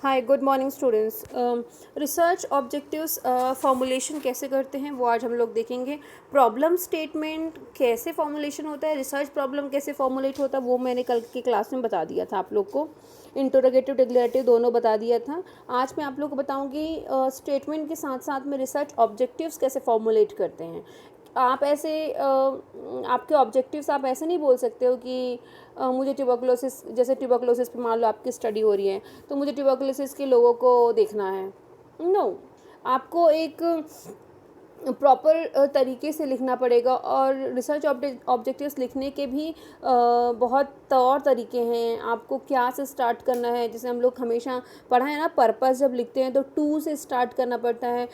हाय, good morning students. Research objectives formulation कैसे करते हैं वो आज हम लोग देखेंगे। प्रॉब्लम स्टेटमेंट कैसे फॉर्मुलेशन होता है, रिसर्च प्रॉब्लम कैसे फॉर्मुलेट होता है वो मैंने कल की क्लास में बता दिया था आप लोग को। इंटरोगेटिव डिक्लेरेटिव दोनों बता दिया था। आज मैं आप लोग को बताऊंगी स्टेटमेंट के साथ साथ में रिसर्च ऑब्जेक्टिव्स कैसे फॉर्मुलेट करते हैं। आप ऐसे आपके ऑब्जेक्टिव्स आप ऐसे नहीं बोल सकते हो कि मुझे ट्यूबरकुलोसिस, जैसे ट्यूबरकुलोसिस पे मान लो आपकी स्टडी हो रही है तो मुझे ट्यूबरकुलोसिस के लोगों को देखना है। नो, आपको एक प्रॉपर तरीके से लिखना पड़ेगा। और रिसर्च ऑब्जेक्टिव्स लिखने के भी बहुत तौर तरीके हैं। आपको क्या से स्टार्ट करना है, जैसे हम लोग हमेशा पढ़ा है ना, पर्पस जब लिखते हैं तो टू से स्टार्ट करना पड़ता है।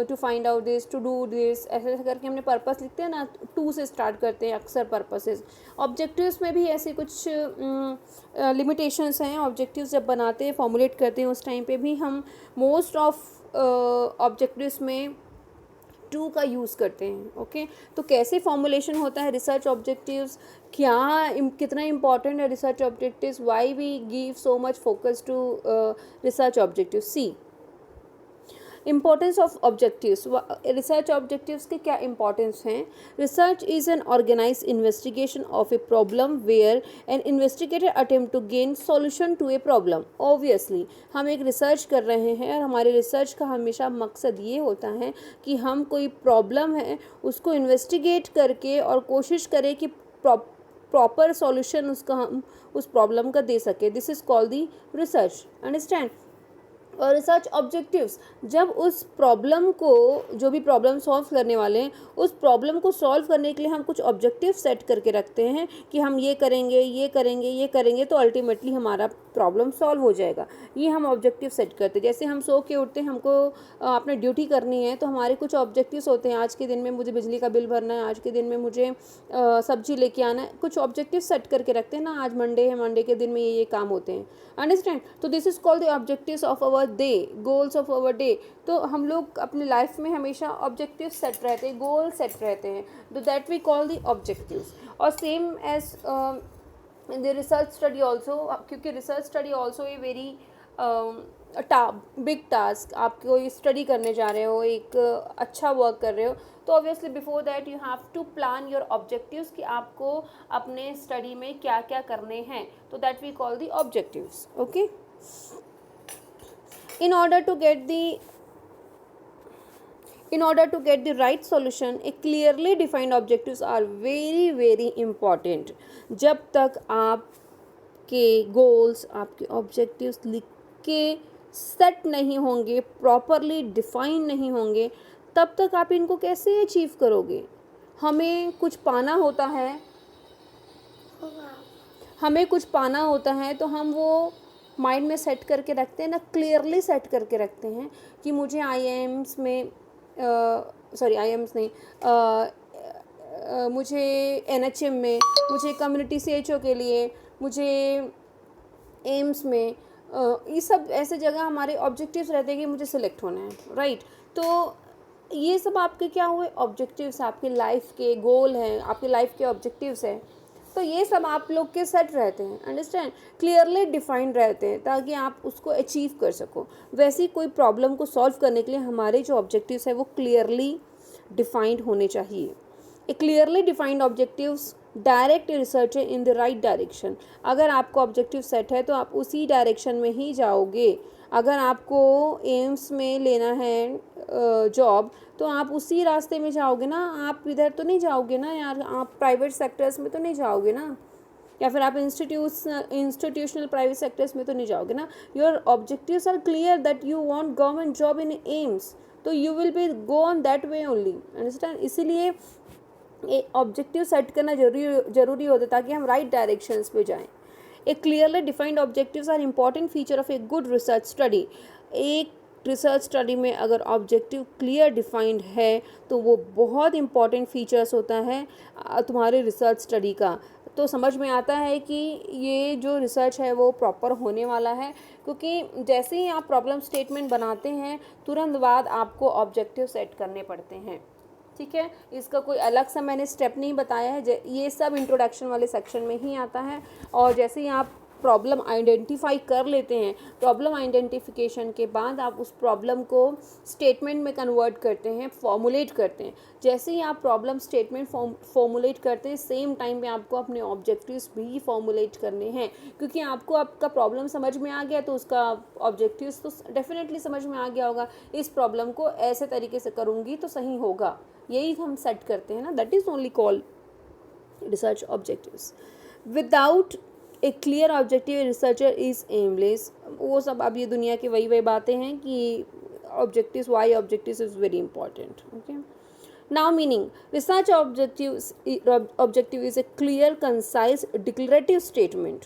To find out this, to do this, ऐसे ऐसे करके हमने पर्पस लिखते हैं ना, टू से स्टार्ट करते हैं अक्सर पर्पसेस। ऑब्जेक्टिव्स में भी ऐसे कुछ लिमिटेशंस हैं। ऑब्जेक्टिव्स जब बनाते हैं, फॉर्मुलेट करते हैं, उस टाइम पे भी हम मोस्ट ऑफ ऑब्जेक्टिव्स में टू का यूज़ करते हैं। ओके, तो कैसे फॉर्मुलेशन होता है रिसर्च ऑब्जेक्टिव्स, कितना इम्पॉर्टेंट है research objectives, why we give so much focus to research objective. See, importance of objectives. Research objectives के क्या इंपॉर्टेंस हैं। Research is an organize investigation of a problem where an investigator attempt to gain solution to a problem. Obviously हम एक research कर रहे हैं और हमारे रिसर्च का हमेशा मकसद ये होता है कि हम कोई प्रॉब्लम है उसको इन्वेस्टिगेट करके और कोशिश करें कि प्रॉपर सॉल्यूशन उसका हम उस प्रॉब्लम का दे सके। This is called the research. Understand. और रिसर्च ऑब्जेक्टिव्स, जब उस प्रॉब्लम को, जो भी प्रॉब्लम सॉल्व करने वाले हैं, उस प्रॉब्लम को सॉल्व करने के लिए हम कुछ ऑब्जेक्टिव सेट करके रखते हैं कि हम ये करेंगे, ये करेंगे, ये करेंगे तो अल्टीमेटली हमारा प्रॉब्लम सॉल्व हो जाएगा। ये हम ऑब्जेक्टिव सेट करते हैं। जैसे हम सो के उठते हैं, हमको अपने ड्यूटी करनी है तो हमारे कुछ ऑब्जेक्टिव्स होते हैं। आज के दिन में मुझे बिजली का बिल भरना है, आज के दिन में मुझे सब्जी लेके आना है, कुछ ऑब्जेक्टिव सेट करके रखते हैं ना। आज मंडे है, मंडे के दिन में ये काम होते हैं। अंडरस्टैंड। तो this is called the objectives of our day, goals of our day. तो हम लोग अपने लाइफ में हमेशा ऑब्जेक्टिव सेट रहते हैं, गोल सेट रहते हैं, तो that we call the objectives. और same as in the research study also, क्योंकि research study also a very big task. आप कोई स्टडी करने जा रहे हो, एक अच्छा वर्क कर रहे हो, तो obviously before that you have to plan your objectives कि आपको अपने स्टडी में क्या क्या करने हैं। तो that we call the objectives. Okay, in order to get the right solution, a clearly defined objectives are very very important. जब तक आपके गोल्स, आपके ऑब्जेक्टिव्स लिख के सेट नहीं होंगे, प्रॉपरली डिफाइन नहीं होंगे, तब तक आप इनको कैसे अचीव करोगे। हमें कुछ पाना होता है, तो हम वो माइंड में सेट करके रखते हैं ना, क्लियरली सेट करके रखते हैं कि मुझे आईएम्स में आईएम्स नहीं, मुझे एनएचएम में, मुझे कम्युनिटी सीएचओ के लिए, मुझे एम्स में, ये सब ऐसे जगह हमारे ऑब्जेक्टिव्स रहते हैं कि मुझे सिलेक्ट होना है। राइट। तो ये सब आपके क्या हुए, ऑब्जेक्टिव्स, आपकी लाइफ के गोल हैं, आपकी लाइफ के ऑब्जेक्टिव्स हैं। तो ये सब आप लोग के सेट रहते हैं। अंडरस्टैंड। क्लियरली डिफाइंड रहते हैं ताकि आप उसको अचीव कर सको। वैसे ही कोई प्रॉब्लम को सॉल्व करने के लिए हमारे जो ऑब्जेक्टिव्स है वो क्लियरली डिफाइंड होने चाहिए। A clearly defined objectives direct research in the right direction. अगर आपको ऑब्जेक्टिव सेट है तो आप उसी डायरेक्शन में ही जाओगे। अगर आपको एम्स में लेना है जॉब, तो आप उसी रास्ते में जाओगे ना। आप इधर तो नहीं जाओगे ना यार, आप प्राइवेट सेक्टर्स में तो नहीं जाओगे ना, या फिर आप इंस्टीट्यूशनल प्राइवेट सेक्टर्स में तो नहीं जाओगे ना। Your objectives are clear that you want government job in AIIMS, तो you will be go on that way only. Understand. इसीलिए एक ऑब्जेक्टिव सेट करना जरूरी होता है ताकि हम राइट डायरेक्शंस पे जाएं। एक clearly defined objectives are important feature of a good research study. एक रिसर्च स्टडी में अगर ऑब्जेक्टिव क्लियर डिफाइंड है तो वो बहुत इंपॉर्टेंट फीचर्स होता है तुम्हारे रिसर्च स्टडी का। तो समझ में आता है कि ये जो रिसर्च है वो प्रॉपर होने वाला है, क्योंकि जैसे ही आप प्रॉब्लम स्टेटमेंट बनाते हैं तुरंत बाद आपको ऑब्जेक्टिव सेट करने पड़ते हैं। ठीक है, इसका कोई अलग सा मैंने स्टेप नहीं बताया है, ये सब इंट्रोडक्शन वाले सेक्शन में ही आता है। और जैसे ही आप प्रॉब्लम आइडेंटिफाई कर लेते हैं, प्रॉब्लम आइडेंटिफिकेशन के बाद आप उस प्रॉब्लम को स्टेटमेंट में कन्वर्ट करते हैं, फॉर्मुलेट करते हैं। जैसे ही आप प्रॉब्लम स्टेटमेंट फॉर्मुलेट करते हैं, सेम टाइम पे आपको अपने ऑब्जेक्टिव्स भी फॉर्मुलेट करने हैं, क्योंकि आपको आपका प्रॉब्लम समझ में आ गया तो उसका ऑब्जेक्टिव्स तो डेफिनेटली समझ में आ गया होगा। इस प्रॉब्लम को ऐसे तरीके से करूँगी तो सही होगा, यही हम सेट करते हैं ना। That is only called research objectives. Without A clear objective researcher is aimless. वो सब अब ये दुनिया की वही बातें हैं कि objectives, why objectives is very important. Okay, now meaning research objective is a clear, concise, declarative statement.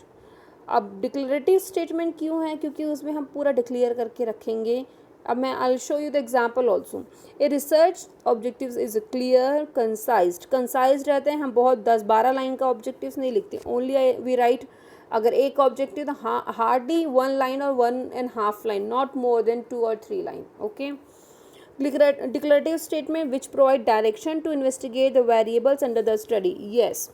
अब डिक्लेरेटिव स्टेटमेंट क्यों है? क्योंकि उसमें हम पूरा डिक्लेयर करके रखेंगे। अब मैं I show you the example also. A research objective is clear, concise रहते हैं, हम बहुत 10-12 लाइन का ऑब्जेक्टिव्स नहीं लिखते, ओनली वी राइट, अगर एक ऑब्जेक्टिव तो हार्डली 1 लाइन और 1.5 line, not more than 2 or 3 line. Okay, declarative statement which provide direction to investigate the variables under the study। yes,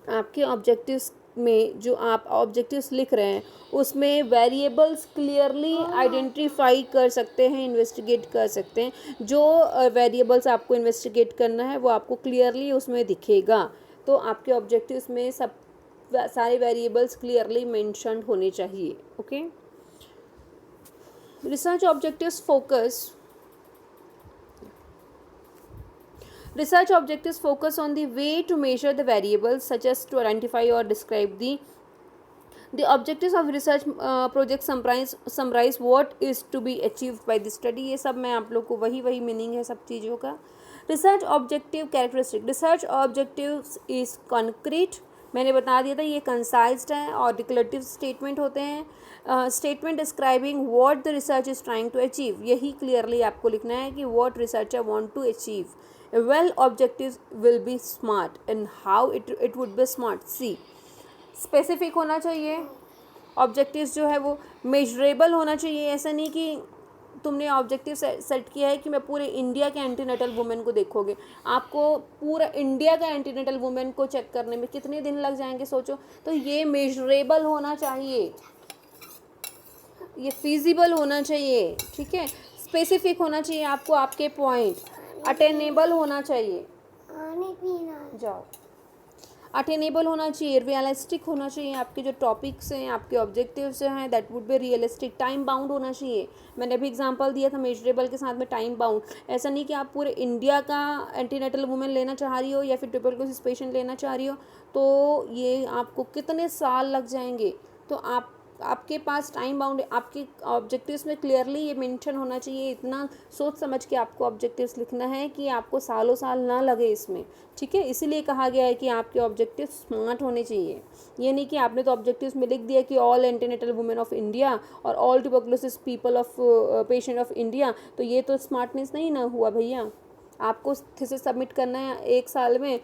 आपके ऑब्जेक्टिव्स में जो आप ऑब्जेक्टिव्स लिख रहे हैं उसमें वेरिएबल्स क्लियरली आइडेंटिफाई कर सकते हैं, इन्वेस्टिगेट कर सकते हैं। जो वेरिएबल्स आपको इन्वेस्टिगेट करना है वो आपको क्लियरली उसमें दिखेगा। तो आपके ऑब्जेक्टिव्स में सब सारे वेरिएबल्स क्लियरली मेंशन्ड होने चाहिए। Okay, research objectives focus Research objectives focus on the way to measure the variables, such as to identify or describe the objectives of research project summarize what is to be achieved by the study। ये सब मैं आप लोग को वही meaning है सब चीज़ों का। Research objective characteristic, research objectives is concrete, मैंने बता दिया था ये कंसाइज्ड है, और डिक्लेरेटिव स्टेटमेंट होते हैं। Statement describing what the research is trying to achieve, यही क्लियरली आपको लिखना है कि what researcher want to achieve. well objectives will be smart, and how it would be smart, see, specific होना चाहिए ऑब्जेक्टिव्स, जो है वो मेजरेबल होना चाहिए। ऐसा नहीं कि तुमने ऑब्जेक्टिव सेट किया है कि मैं पूरे इंडिया के एंटीनेटल वुमेन को देखोगे, आपको पूरा इंडिया का एंटीनेटल वुमेन को चेक करने में कितने दिन लग जाएंगे सोचो। तो ये मेजरेबल होना चाहिए, ये फिजिबल होना चाहिए, ठीक है, स्पेसिफिक होना चाहिए आपको, आपके पॉइंट अटेनेबल होना चाहिए, जाओ अटेनेबल होना चाहिए, रियलिस्टिक होना चाहिए, आपके जो टॉपिक्स हैं, आपके ऑब्जेक्टिव्स जो हैं, that would be realistic, time bound होना चाहिए। मैंने अभी एग्जांपल दिया था मेजरेबल के साथ में टाइम बाउंड। ऐसा नहीं कि आप पूरे इंडिया का एंटीनेटल वुमेन लेना चाह रही हो या फिर ट्यूबरकुलोसिस पेशेंट लेना चाह रही हो, तो ये आपको कितने साल लग जाएंगे। तो आपके पास टाइम बाउंड, आपके ऑब्जेक्टिव्स में क्लियरली ये मेंशन होना चाहिए, इतना सोच समझ के आपको ऑब्जेक्टिव्स लिखना है कि आपको सालों साल ना लगे इसमें, ठीक है। इसीलिए कहा गया है कि आपके ऑब्जेक्टिव्स स्मार्ट होने चाहिए। ये नहीं कि आपने तो ऑब्जेक्टिव्स में लिख दिया कि all antenatal women of India और all tuberculosis people of patient of India, तो ये तो स्मार्टनेस नहीं ना हुआ भैया। आपको थीसिस सबमिट करना है 1 साल में,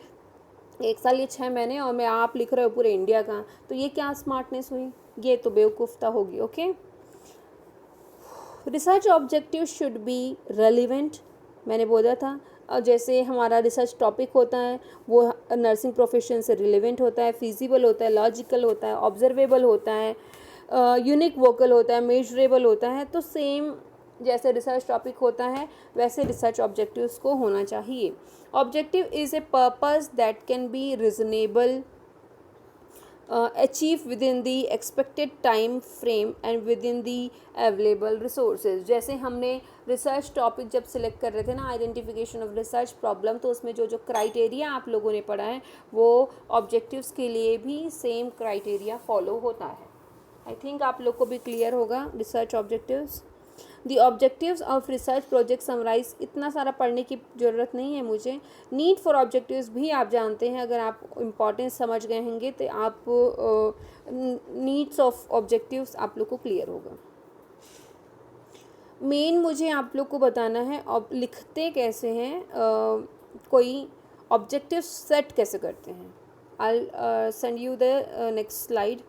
1 साल ये 6 महीने, और मैं आप लिख रहे हो पूरे इंडिया का, तो ये क्या स्मार्टनेस हुई, ये तो बेवकूफ़ता होगी। Okay, research objective should be relevant, मैंने बोला था, और जैसे हमारा रिसर्च टॉपिक होता है वो नर्सिंग प्रोफेशन से रिलेवेंट होता है, फिजिबल होता है, लॉजिकल होता है, ऑब्जर्वेबल होता है, यूनिक वोकल होता है, मेजरेबल होता है। तो सेम जैसे रिसर्च टॉपिक होता है वैसे रिसर्च ऑब्जेक्टिव्स को होना चाहिए। Objective is a purpose that can be reasonable, achieve within the expected time frame and within the available resources। जैसे हमने रिसर्च टॉपिक जब सिलेक्ट कर रहे थे ना, आइडेंटिफिकेशन ऑफ रिसर्च प्रॉब्लम, तो उसमें जो क्राइटेरिया आप लोगों ने पढ़ा है वो ऑब्जेक्टिव्स के लिए भी सेम क्राइटेरिया फॉलो होता है। आई थिंक आप लोग को भी क्लियर होगा research objectives. The objectives of research project summarize, इतना सारा पढ़ने की ज़रूरत नहीं है मुझे। नीड फॉर ऑब्जेक्टिव्स भी आप जानते हैं, अगर आप इम्पॉर्टेंस समझ गए होंगे तो आप नीड्स ऑफ ऑब्जेक्टिव्स आप लोग को क्लियर होगा। मेन मुझे आप लोग को बताना है लिखते कैसे हैं, कोई ऑब्जेक्टिव सेट कैसे करते हैं। I send you the next slide.